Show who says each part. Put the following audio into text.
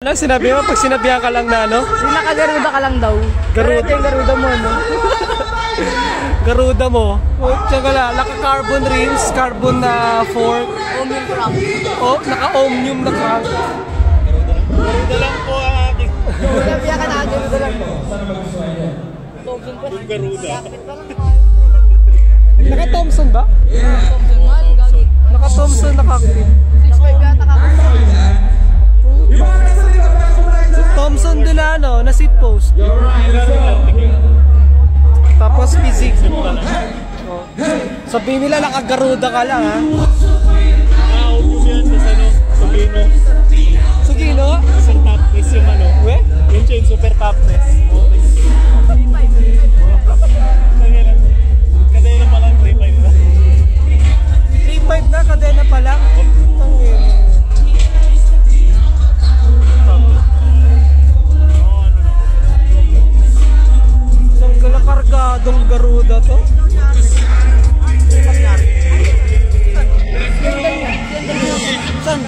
Speaker 1: Ano sinabi mo? Pag sinabihan ka lang na ano?
Speaker 2: Nakagaruda ka lang daw.
Speaker 1: Garuda.
Speaker 2: Yung garuda mo, no?
Speaker 1: Garuda mo. Tsaka lang, naka-carbon rims, carbon na fork.
Speaker 2: Omnium crank.
Speaker 1: Oh, naka-omnium na crank.
Speaker 3: Garuda lang po ang aking.
Speaker 2: Sinabihan ka nakagaruda lang. Thompson pa.
Speaker 3: Garuda.
Speaker 2: Kapit pa lang.
Speaker 1: Naka-Thompson ba?
Speaker 2: Thompson man, gagi.
Speaker 1: Naka-Thompson, naka-clip.
Speaker 2: 6.5 yata ka.
Speaker 1: Thompson din na ano, na seat post. Tapos physics. Oh. Sabihin nila nakagaruda ka lang ha.
Speaker 3: Naka-auto yan sa ano, Sugino.
Speaker 1: Sugino?
Speaker 3: Super toughness yung ano.
Speaker 1: We?
Speaker 3: Yung chain, super toughness. Kadena pa lang, 3.5 na.
Speaker 1: 3.5 na, kadena pa lang. Isang galakargadong garuda to. Saan?